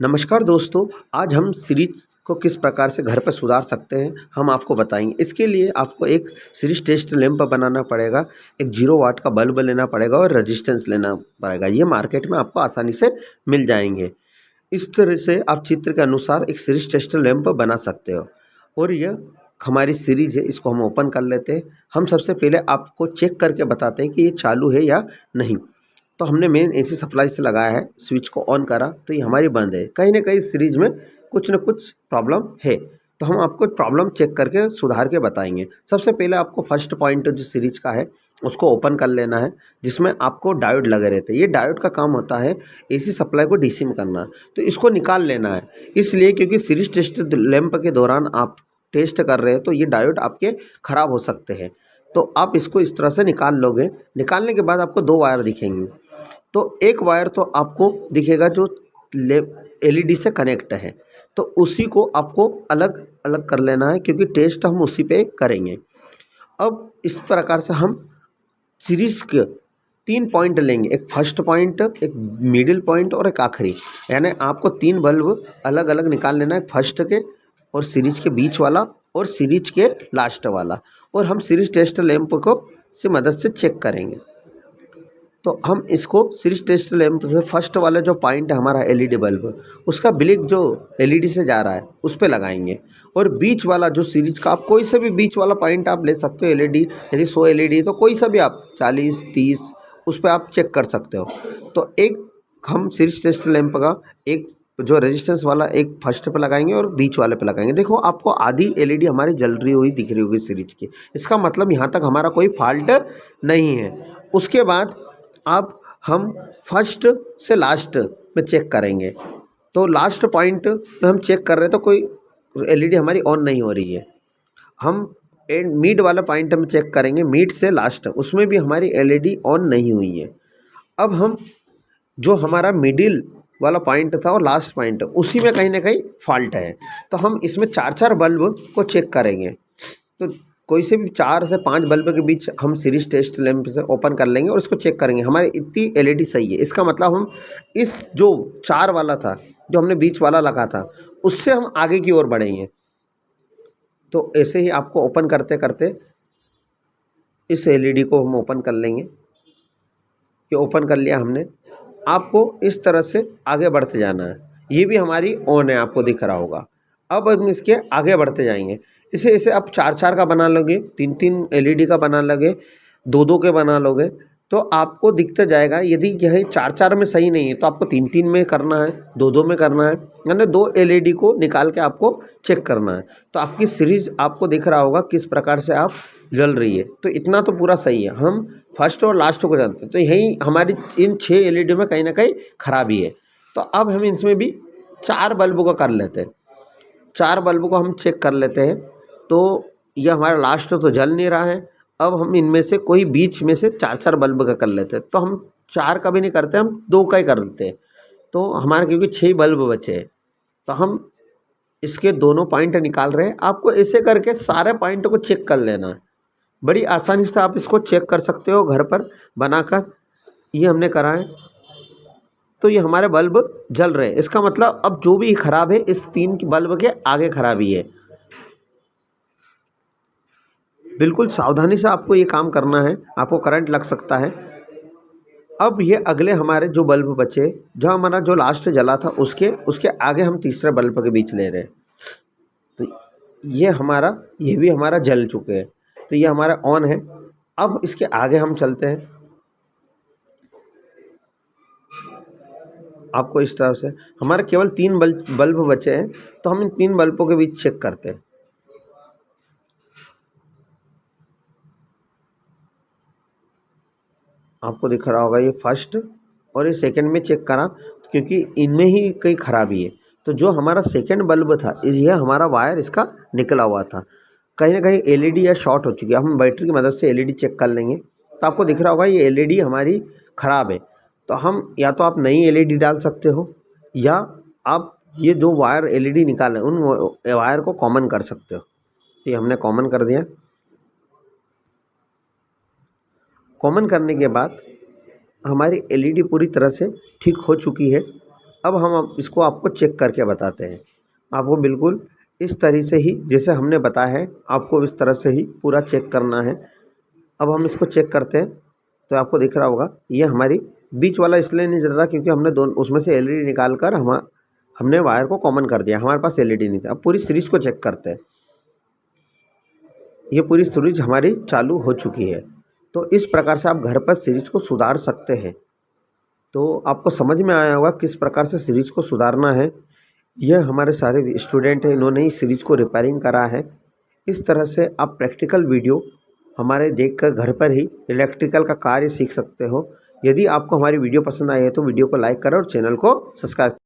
नमस्कार दोस्तों, आज हम सीरीज को किस प्रकार से घर पर सुधार सकते हैं, हम आपको बताएंगे। इसके लिए आपको एक सीरीज टेस्ट लैंप बनाना पड़ेगा, एक 0 वाट का बल्ब लेना पड़ेगा और रेजिस्टेंस लेना पड़ेगा। ये मार्केट में आपको आसानी से मिल जाएंगे। इस तरह से आप चित्र के अनुसार एक सीरीज टेस्ट लैंप बना सकते हो। और यह हमारी सीरीज है, इसको हम ओपन कर लेते हैं। हम सबसे पहले आपको चेक करके बताते हैं कि ये चालू है या नहीं। तो हमने मेन एसी सप्लाई से लगाया है, स्विच को ऑन करा तो ये हमारी बंद है। कहीं ना कहीं सीरीज में कुछ न कुछ प्रॉब्लम है, तो हम आपको प्रॉब्लम चेक करके सुधार के बताएंगे। सबसे पहले आपको फर्स्ट पॉइंट जो सीरीज का है उसको ओपन कर लेना है, जिसमें आपको डायोड लगे रहते हैं। ये डायोड का काम होता है एसी सप्लाई को डीसी में करना, तो इसको निकाल लेना है। इसलिए क्योंकि सीरीज टेस्ट लैंप के दौरान आप टेस्ट कर रहे हैं तो ये डायोड आपके ख़राब हो सकते हैं। तो आप इसको इस तरह से निकाल लोगे। निकालने के बाद आपको 2 वायर दिखेंगे। तो एक वायर तो आपको दिखेगा जो एलईडी से कनेक्ट है, तो उसी को आपको अलग अलग कर लेना है, क्योंकि टेस्ट हम उसी पे करेंगे। अब इस प्रकार से हम सीरीज के 3 पॉइंट लेंगे, एक फर्स्ट पॉइंट, एक मिडिल पॉइंट और एक आखिरी। यानी आपको 3 बल्ब अलग अलग निकाल लेना है, फर्स्ट के और सीरीज के बीच वाला और सीरीज के लास्ट वाला। और हम सीरीज टेस्ट लैंप को से मदद से चेक करेंगे। तो हम इसको सीरीज टेस्ट लैंप से फर्स्ट वाला जो पॉइंट है हमारा एलईडी बल्ब, उसका ब्लिक जो एलईडी से जा रहा है उस पे लगाएंगे। और बीच वाला जो सीरीज का, आप कोई सा भी बीच वाला पॉइंट आप ले सकते हो एलईडी। यदि 100 एलईडी तो कोई सा भी आप 40 30 उस पर आप चेक कर सकते हो। तो एक हम सीरीज टेस्ट लैंप का एक जो रेजिस्टेंस वाला एक फर्स्ट पे लगाएंगे और बीच वाले पे लगाएंगे। देखो आपको आधी एलईडी हमारी जल रही हुई दिख रही होगी सीरीज की, इसका मतलब यहाँ तक हमारा कोई फॉल्ट नहीं है। उसके बाद अब हम फर्स्ट से लास्ट में चेक करेंगे। तो लास्ट पॉइंट में हम चेक कर रहे हैं तो कोई एलईडी हमारी ऑन नहीं हो रही है। हम मिड वाला पॉइंट में चेक करेंगे, मिड से लास्ट, उसमें भी हमारी एलईडी ऑन नहीं हुई है। अब हम जो हमारा मिडिल वाला पॉइंट था और लास्ट पॉइंट, उसी में कहीं ना कहीं फॉल्ट है। तो हम इसमें 4 बल्ब को चेक करेंगे। तो कोई से भी 4 से 5 बल्ब के बीच हम सीरीज टेस्ट लैंप से ओपन कर लेंगे और उसको चेक करेंगे हमारी इतनी एलईडी सही है। इसका मतलब हम इस जो 4 वाला था, जो हमने बीच वाला लगा था, उससे हम आगे की ओर बढ़ेंगे। तो ऐसे ही आपको ओपन करते करते इस एलईडी को हम ओपन कर लेंगे। ये ओपन कर लिया हमने। आपको इस तरह से आगे बढ़ते जाना है। ये भी हमारी ऑन है, आपको दिख रहा होगा। अब हम इसके आगे बढ़ते जाएंगे। इसे इसे आप 4 का बना लोगे, 3 एलईडी का बना लोगे, 2 के बना लोगे, तो आपको दिखता जाएगा। यदि यह 4 में सही नहीं है तो आपको 3 में करना है, 2 में करना है। यानी 2 एलईडी को निकाल के आपको चेक करना है। तो आपकी सीरीज आपको दिख रहा होगा किस प्रकार से आप जल रही है। तो इतना तो पूरा सही है। हम फर्स्ट और लास्ट को जानते हैं, तो यही हमारी इन 6 एलईडी में कहीं ना कहीं खराबी है। तो अब हम इसमें भी 4 बल्ब को कर लेते हैं। 4 बल्ब को हम चेक कर लेते हैं। तो यह हमारा लास्ट तो जल नहीं रहा है। अब हम इनमें से कोई बीच में से 4 बल्ब का कर लेते हैं। तो हम 4 का भी नहीं करते, हम 2 का ही कर लेते हैं। तो हमारे क्योंकि 6 बल्ब बचे हैं, तो हम इसके दोनों पॉइंट निकाल रहे हैं। आपको ऐसे करके सारे पॉइंट को चेक कर लेना है। बड़ी आसानी से आप इसको चेक कर सकते हो घर पर बनाकर। ये हमने करा है। तो ये हमारे बल्ब जल रहे हैं। इसका मतलब अब जो भी खराब है इस 3 बल्ब के आगे खराबी है। बिल्कुल सावधानी से आपको ये काम करना है, आपको करंट लग सकता है। अब ये अगले हमारे जो बल्ब बचे, जो हमारा जो लास्ट जला था उसके उसके आगे हम तीसरे बल्ब के बीच ले रहे हैं। तो ये भी हमारा जल चुके हैं। तो ये हमारा ऑन है। अब इसके आगे हम चलते हैं। आपको इस तरह से हमारे केवल 3 बल्ब बचे हैं, तो हम इन 3 बल्बों के बीच चेक करते हैं। आपको दिख रहा होगा ये फर्स्ट और ये सेकंड में चेक करा, क्योंकि इनमें ही कई खराबी है। तो जो हमारा सेकंड बल्ब था, ये हमारा वायर इसका निकला हुआ था। कहीं ना कहीं एलईडी या शॉर्ट हो चुकी है। हम बैटरी की मदद से एलईडी चेक कर लेंगे। तो आपको दिख रहा होगा ये एलईडी हमारी ख़राब है। तो हम या तो आप नई एलईडी डाल सकते हो, या आप ये जो वायर एलईडी निकाले उन वायर को कॉमन कर सकते हो। तो ये हमने कॉमन कर दिया। कॉमन करने के बाद हमारी एलईडी पूरी तरह से ठीक हो चुकी है। अब हम इसको आपको चेक करके बताते हैं। आपको बिल्कुल इस तरह से ही जैसे हमने बताया है, आपको इस तरह से ही पूरा चेक करना है। अब हम इसको चेक करते हैं तो आपको दिख रहा होगा ये हमारी बीच वाला इसलिए नहीं जल रहा क्योंकि हमने दोनों उसमें से एलईडी निकाल कर हमने वायर को कॉमन कर दिया, हमारे पास एलईडी नहीं था। अब पूरी सीरीज को चेक करते हैं। ये पूरी सीरीज हमारी चालू हो चुकी है। तो इस प्रकार से आप घर पर सीरीज को सुधार सकते हैं। तो आपको समझ में आया होगा किस प्रकार से सीरीज को सुधारना है। यह हमारे सारे स्टूडेंट हैं, इन्होंने ही सीरीज को रिपेयरिंग करा है। इस तरह से आप प्रैक्टिकल वीडियो हमारे देखकर घर पर ही इलेक्ट्रिकल का कार्य सीख सकते हो। यदि आपको हमारी वीडियो पसंद आई है तो वीडियो को लाइक करें और चैनल को सब्सक्राइब